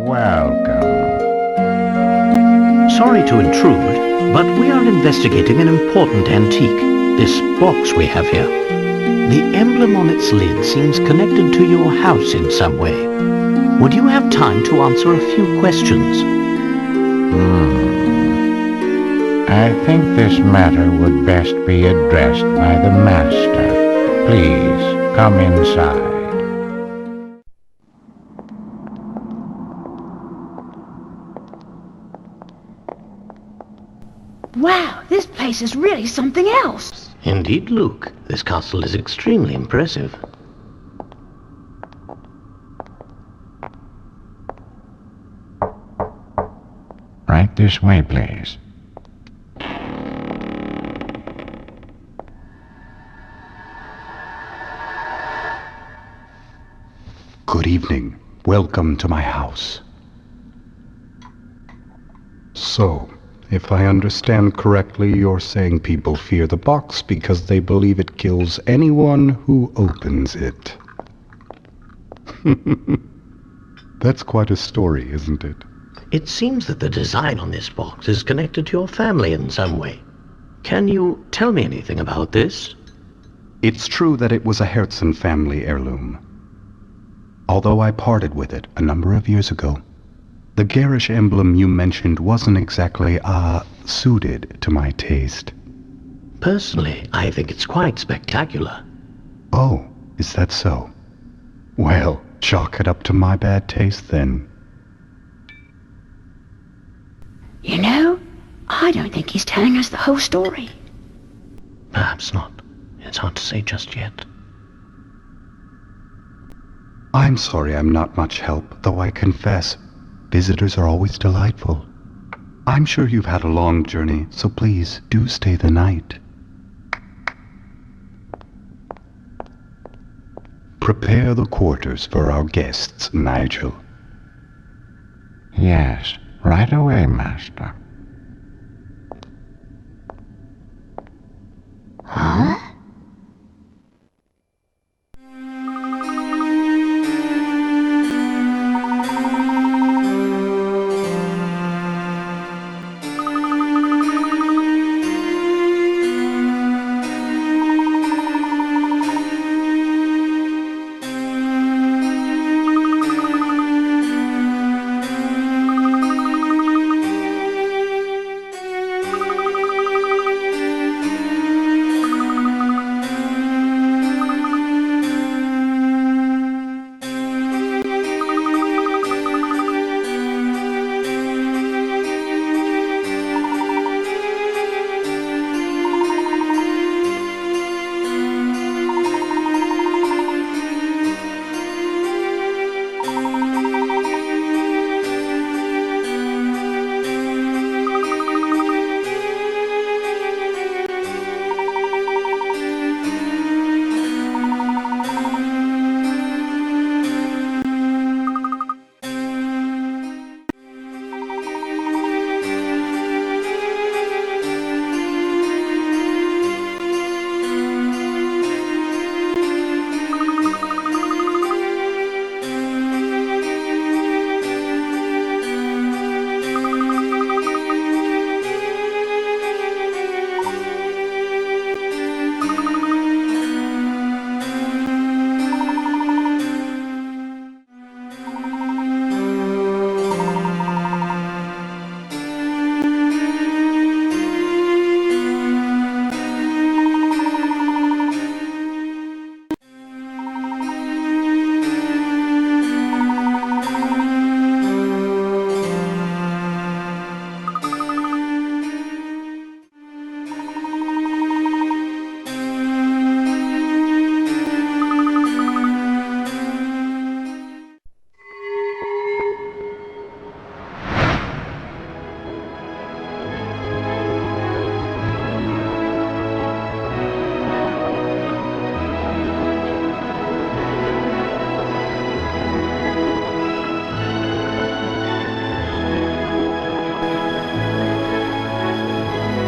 Welcome. Sorry to intrude, but we are investigating an important antique. This box we have here. The emblem on its lid seems connected to your house in some way. Would you have time to answer a few questions? I think this matter would best be addressed by the Master. Please, come inside. Wow, this place is really something else. Indeed, Luke. This castle is extremely impressive. Right this way, please. Good evening. Welcome to my house. So, if I understand correctly, you're saying people fear the box because they believe it kills anyone who opens it. That's quite a story, isn't it? It seems that the design on this box is connected to your family in some way. Can you tell me anything about this? It's true that it was a Herzen family heirloom. Although I parted with it a number of years ago, the garish emblem you mentioned wasn't exactly, suited to my taste. Personally, I think it's quite spectacular. Oh, is that so? Well, chalk it up to my bad taste then. You know, I don't think he's telling us the whole story. Perhaps not. It's hard to say just yet. I'm sorry I'm not much help, though I confess, visitors are always delightful. I'm sure you've had a long journey, so please do stay the night. Prepare the quarters for our guests, Nigel. Yes, right away, Master. Huh?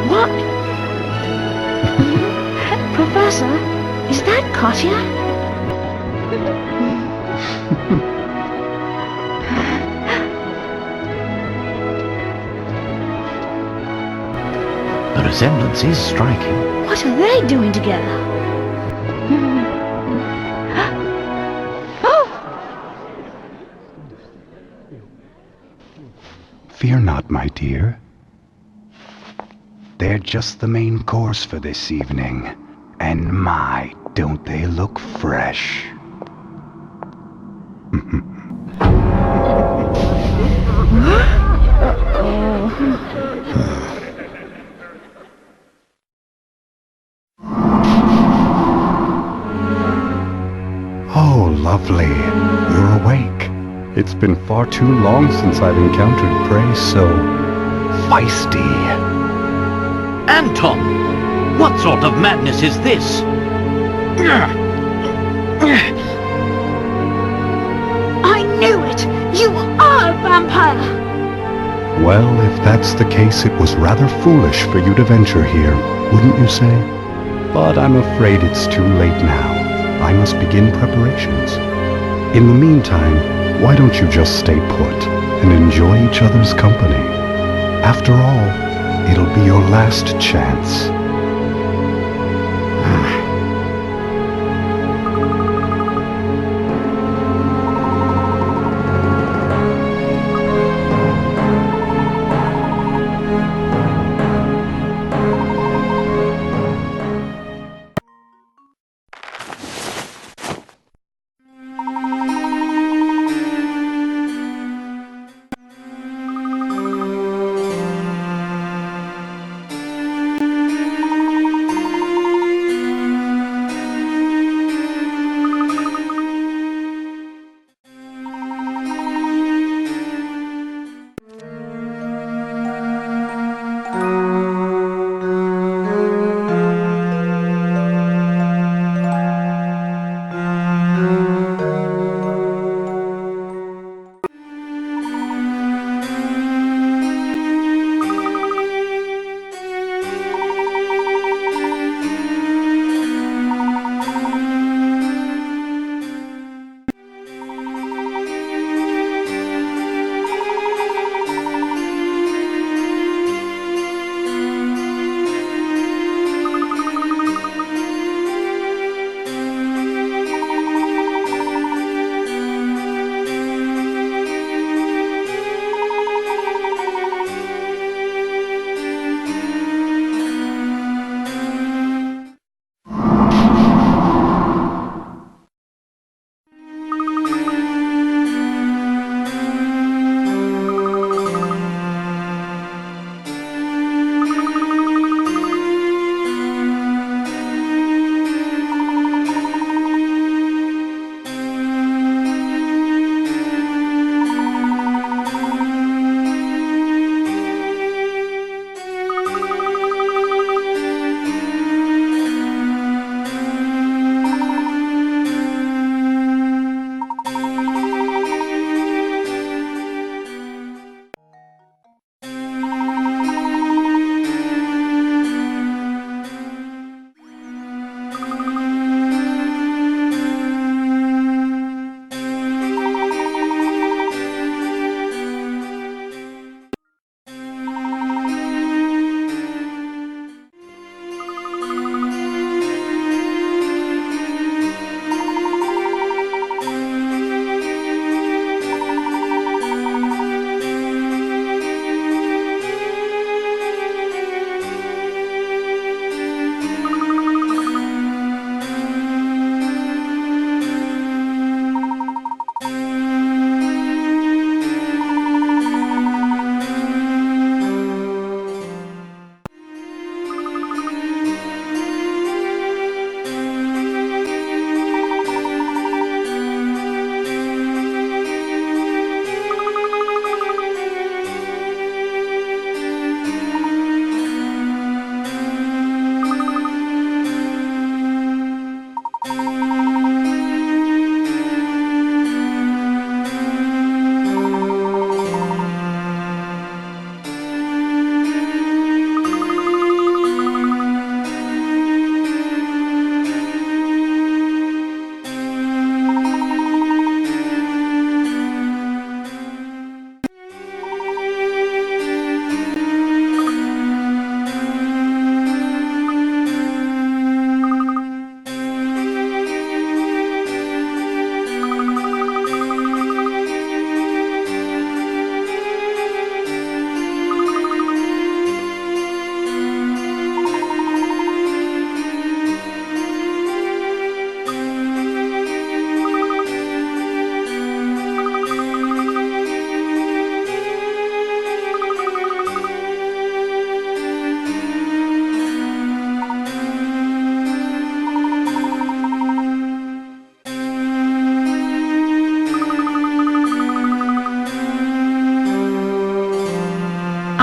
What? Professor, is that Katya? resemblance is striking. What are they doing together? Fear not, my dear. They're just the main course for this evening. And my, don't they look fresh. Oh, lovely. You're awake. It's been far too long since I've encountered prey so feisty. Anton! What sort of madness is this? I knew it! You are a vampire! Well, if that's the case, it was rather foolish for you to venture here, wouldn't you say? But I'm afraid it's too late now. I must begin preparations. In the meantime, why don't you just stay put and enjoy each other's company? After all, it'll be your last chance.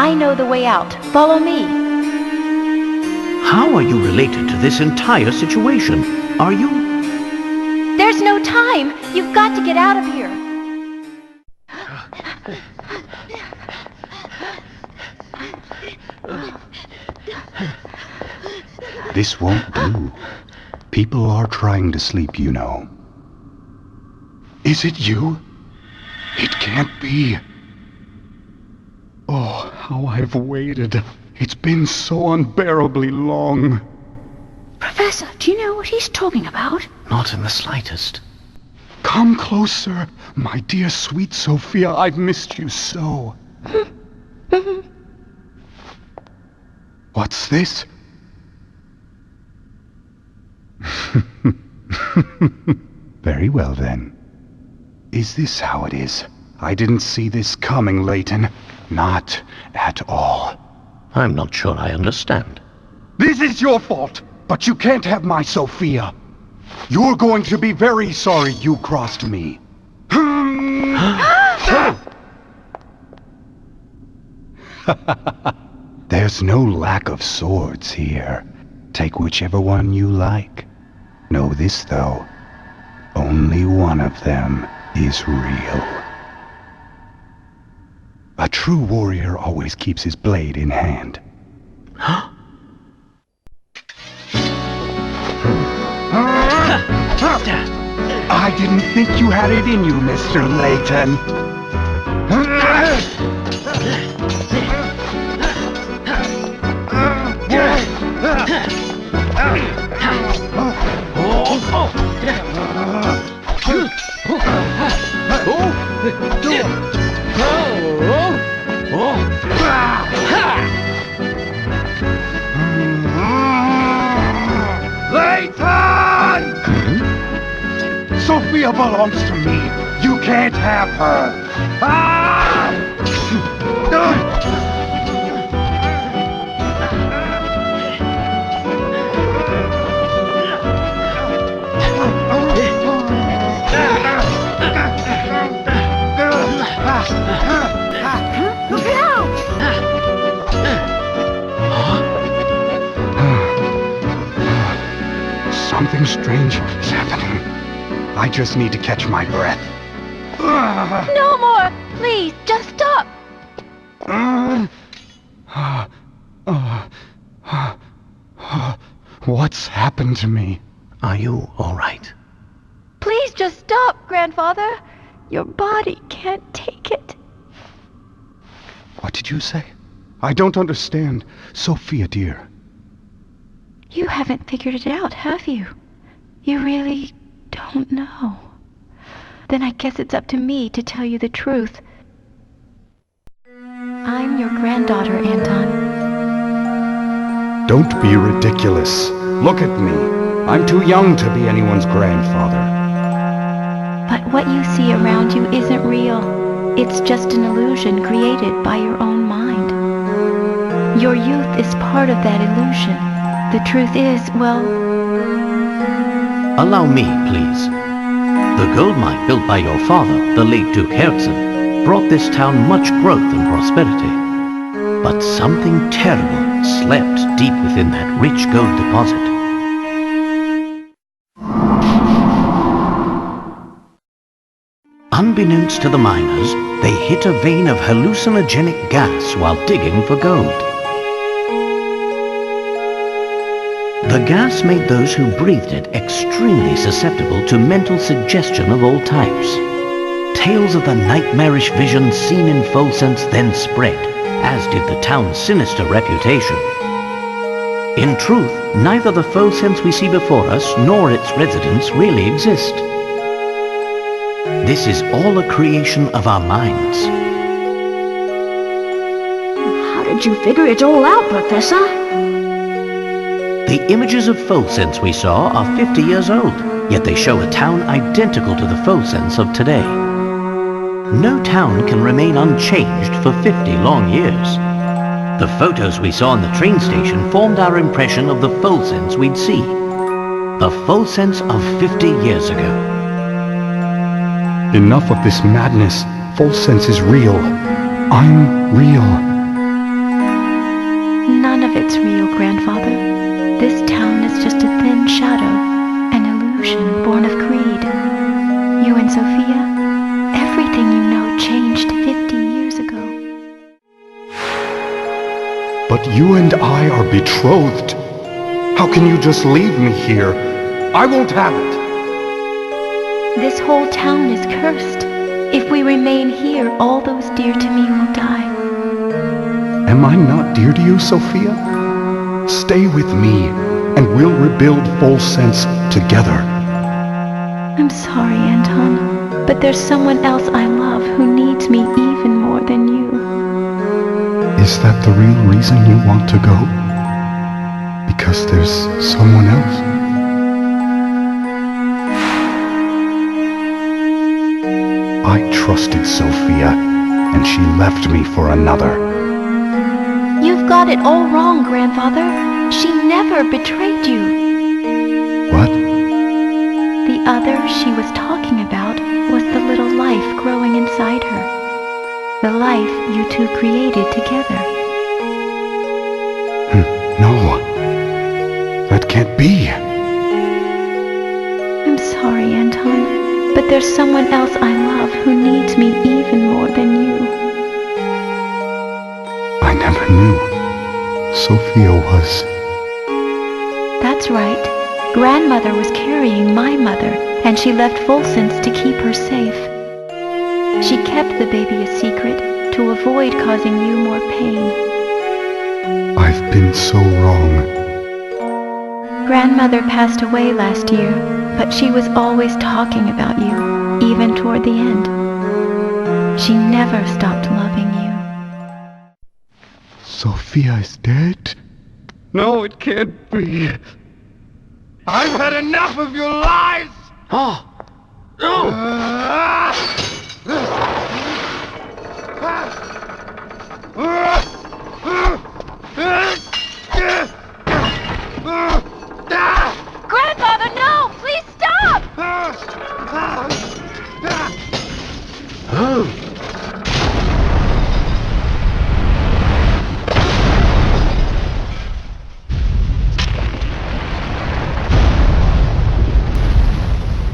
I know the way out. Follow me. How are you related to this entire situation? Are you... There's no time. You've got to get out of here. This won't do. People are trying to sleep, you know. Is it you? It can't be. Oh, how I've waited. It's been so unbearably long. Professor, do you know what he's talking about? Not in the slightest. Come closer, my dear sweet Sophia. I've missed you so. What's this? Very well, then. Is this how it is? I didn't see this coming, Layton. Not at all. I'm not sure I understand. This is your fault, but you can't have my Sophia. You're going to be very sorry you crossed me. There's no lack of swords here. Take whichever one you like. Know this, though. Only one of them is real. A true warrior always keeps his blade in hand. I didn't think you had it in you, Mr. Layton. Layton! Sophia belongs to me. You can't have her. Look out! Something strange is happening. I just need to catch my breath. No more! Please, just stop! What's happened to me? Are you all right? Please just stop, Grandfather. Your body can't take it. What did you say? I don't understand. Sophia, dear. You haven't figured it out, have you? You really don't know. Then I guess it's up to me to tell you the truth. I'm your granddaughter, Anton. Don't be ridiculous. Look at me. I'm too young to be anyone's grandfather. But what you see around you isn't real. It's just an illusion created by your own mind. Your youth is part of that illusion. The truth is, well... Allow me, please. The gold mine built by your father, the late Duke Herzen, brought this town much growth and prosperity. But something terrible slept deep within that rich gold deposit. Unbeknownst to the miners, they hit a vein of hallucinogenic gas while digging for gold. The gas made those who breathed it extremely susceptible to mental suggestion of all types. Tales of the nightmarish visions seen in Folsense then spread, as did the town's sinister reputation. In truth, neither the Folsense we see before us nor its residents really exist. This is all a creation of our minds. How did you figure it all out, Professor? The images of Folsense we saw are 50 years old, yet they show a town identical to the Folsense of today. No town can remain unchanged for 50 long years. The photos we saw in the train station formed our impression of the Folsense we'd see. The Folsense of 50 years ago. Enough of this madness. Folsense is real. I'm real. of it's real, Grandfather. This town is just a thin shadow, an illusion born of greed. You and Sophia, everything you know changed 50 years ago. But you and I are betrothed. How can you just leave me here? I won't have it. This whole town is cursed. If we remain here, all those dear to me will die. Am I not dear to you, Sophia? Stay with me, and we'll rebuild Full Sense together. I'm sorry, Anton, but there's someone else I love who needs me even more than you. Is that the real reason you want to go? Because there's someone else? I trusted Sophia, and she left me for another. You've got it all wrong, Grandfather. She never betrayed you. What? The other she was talking about was the little life growing inside her. The life you two created together. No. That can't be. I'm sorry, Anton, but there's someone else I love who needs me even more than you. I never knew Sophia was... That's right. Grandmother was carrying my mother, and she left Full Sense to keep her safe. She kept the baby a secret to avoid causing you more pain. I've been so wrong. Grandmother passed away last year, but she was always talking about you, even toward the end. She never stopped loving you. Sophia is dead? No, it can't be. I've had enough of your lies! Oh! No! Grandfather, no! Please stop! Oh!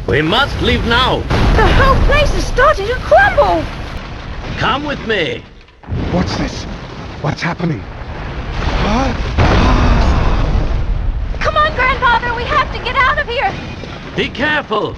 We must leave now. The whole place is starting to crumble! Come with me. What's this? What's happening? Come on, Grandfather, we have to get out of here! Be careful.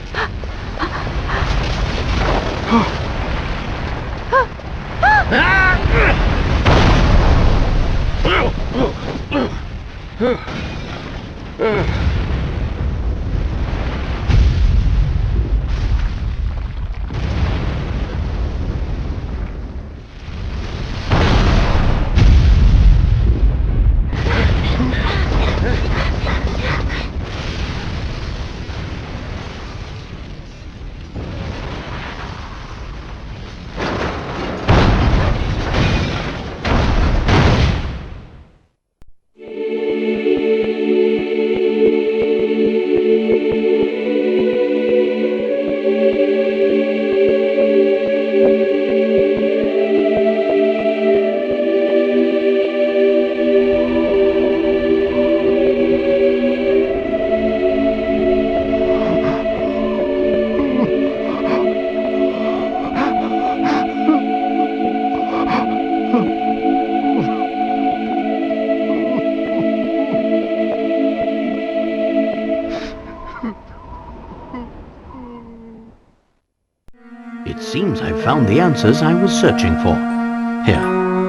It seems I've found the answers I was searching for. Here,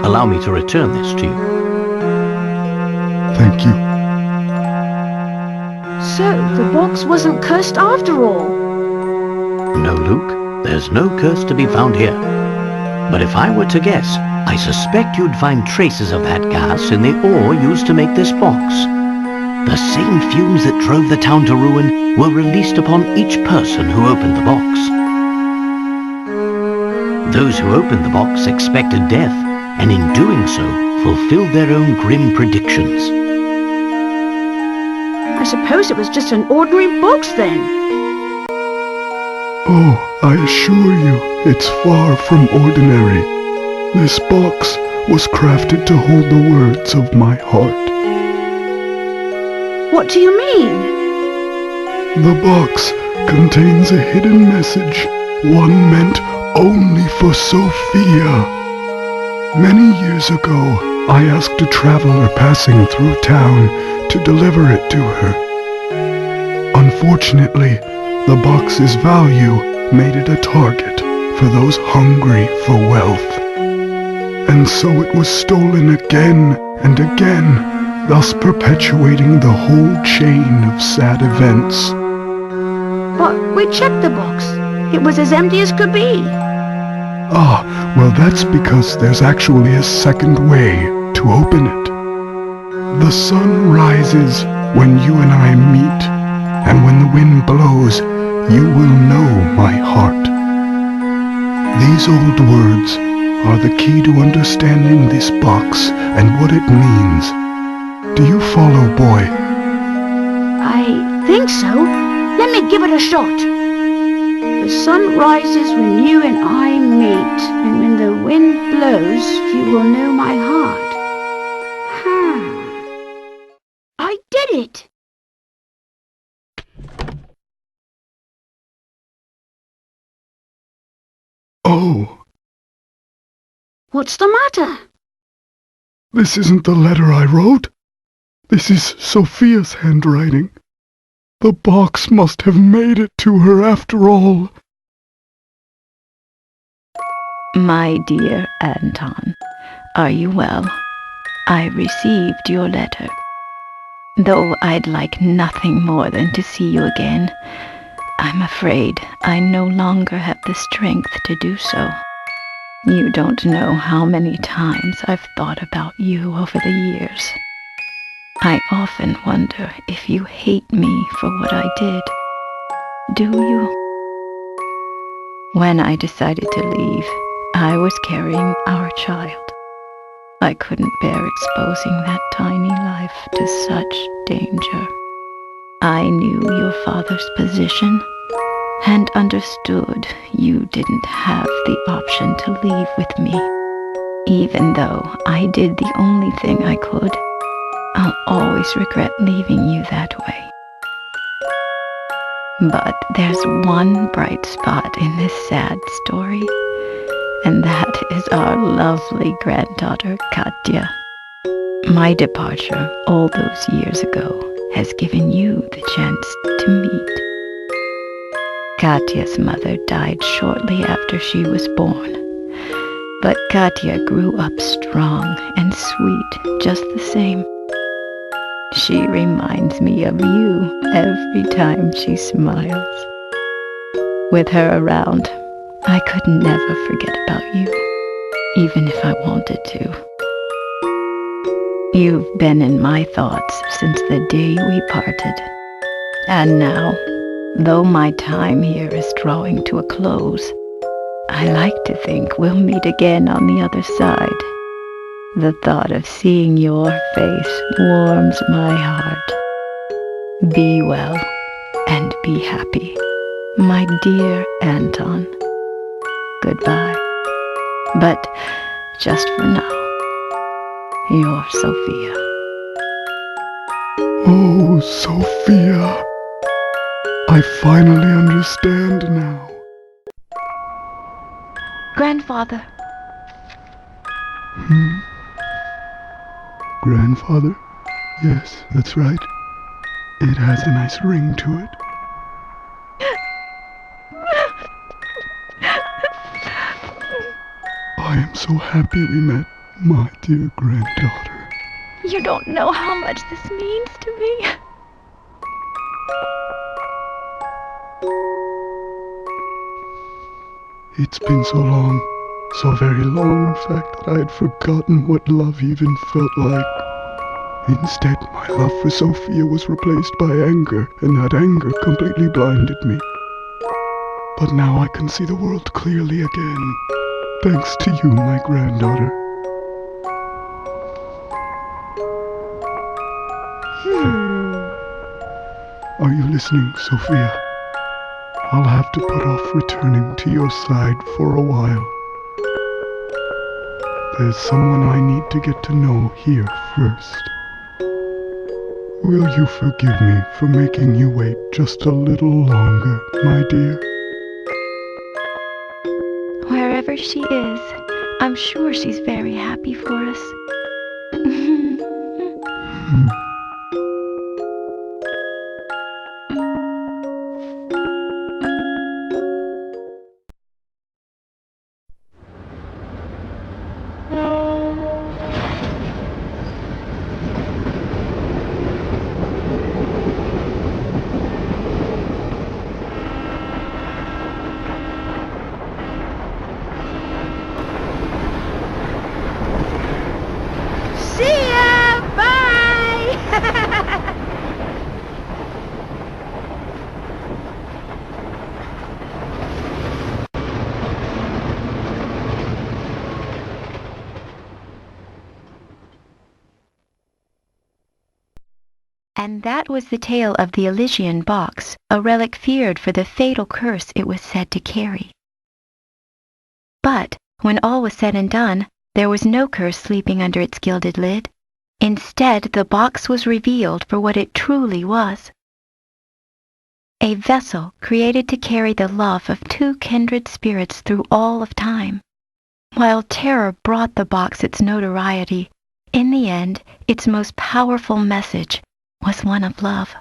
allow me to return this to you. Thank you. So, the box wasn't cursed after all. No, Luke, there's no curse to be found here. But if I were to guess, I suspect you'd find traces of that gas in the ore used to make this box. The same fumes that drove the town to ruin were released upon each person who opened the box. Those who opened the box expected death, and in doing so, fulfilled their own grim predictions. I suppose it was just an ordinary box then. Oh, I assure you, it's far from ordinary. This box was crafted to hold the words of my heart. What do you mean? The box contains a hidden message, one meant only for Sophia. Many years ago, I asked a traveler passing through town to deliver it to her. Unfortunately, the box's value made it a target for those hungry for wealth. And so it was stolen again and again, thus perpetuating the whole chain of sad events. But we checked the box. It was as empty as could be. Ah, well that's because there's actually a second way to open it. The sun rises when you and I meet, and when the wind blows, you will know my heart. These old words are the key to understanding this box and what it means. Do you follow, boy? I think so. Let me give it a shot. The sun rises when you and I meet, and when the wind blows, you will know my heart. I did it! Oh, What's the matter? this isn't the letter I wrote. This is Sophia's handwriting. The box must have made it to her after all. My dear Anton, are you well? I received your letter. Though I'd like nothing more than to see you again, I'm afraid I no longer have the strength to do so. You don't know how many times I've thought about you over the years. I often wonder if you hate me for what I did. Do you? When I decided to leave, I was carrying our child. I couldn't bear exposing that tiny life to such danger. I knew your father's position and understood you didn't have the option to leave with me. Even though I did the only thing I could, I'll always regret leaving you that way. But there's one bright spot in this sad story, and that is our lovely granddaughter, Katya. My departure all those years ago has given you the chance to meet. Katya's mother died shortly after she was born, but Katya grew up strong and sweet just the same. She reminds me of you every time she smiles. With her around, I could never forget about you, even if I wanted to. You've been in my thoughts since the day we parted. And now, though my time here is drawing to a close, I like to think we'll meet again on the other side. The thought of seeing your face warms my heart. Be well and be happy, my dear Anton. Goodbye. But just for now, your Sophia. Oh, Sophia. I finally understand now. Grandfather. Grandfather? Yes, that's right. It has a nice ring to it. I am so happy we met, my dear granddaughter. You don't know how much this means to me. It's been so long, so very long in fact, that I had forgotten what love even felt like. Instead, my love for Sophia was replaced by anger, and that anger completely blinded me. But now I can see the world clearly again, thanks to you, my granddaughter. Are you listening, Sophia? I'll have to put off returning to your side for a while. There's someone I need to get to know here first. Will you forgive me for making you wait just a little longer, my dear? Wherever she is, I'm sure she's very happy for us. See ya! Bye! And that was the tale of the Elysian box, a relic feared for the fatal curse it was said to carry. But when all was said and done, there was no curse sleeping under its gilded lid. Instead, the box was revealed for what it truly was. A vessel created to carry the love of two kindred spirits through all of time. While terror brought the box its notoriety, in the end, its most powerful message was one of love.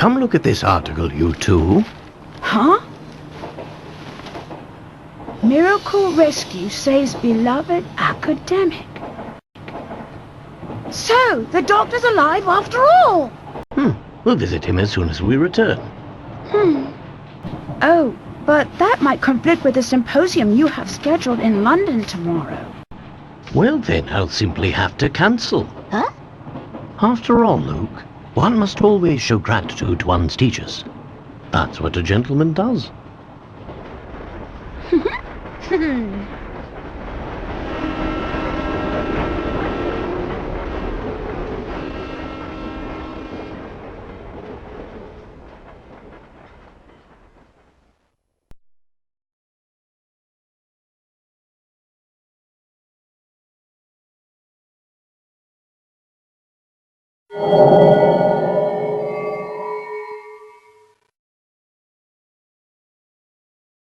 come look at this article, you two. Huh? Miracle Rescue saves beloved academic. So, the doctor's alive after all! We'll visit him as soon as we return. Oh, but that might conflict with the symposium you have scheduled in London tomorrow. Well then, I'll simply have to cancel. Huh? After all, Luke, one must always show gratitude to one's teachers. That's what a gentleman does.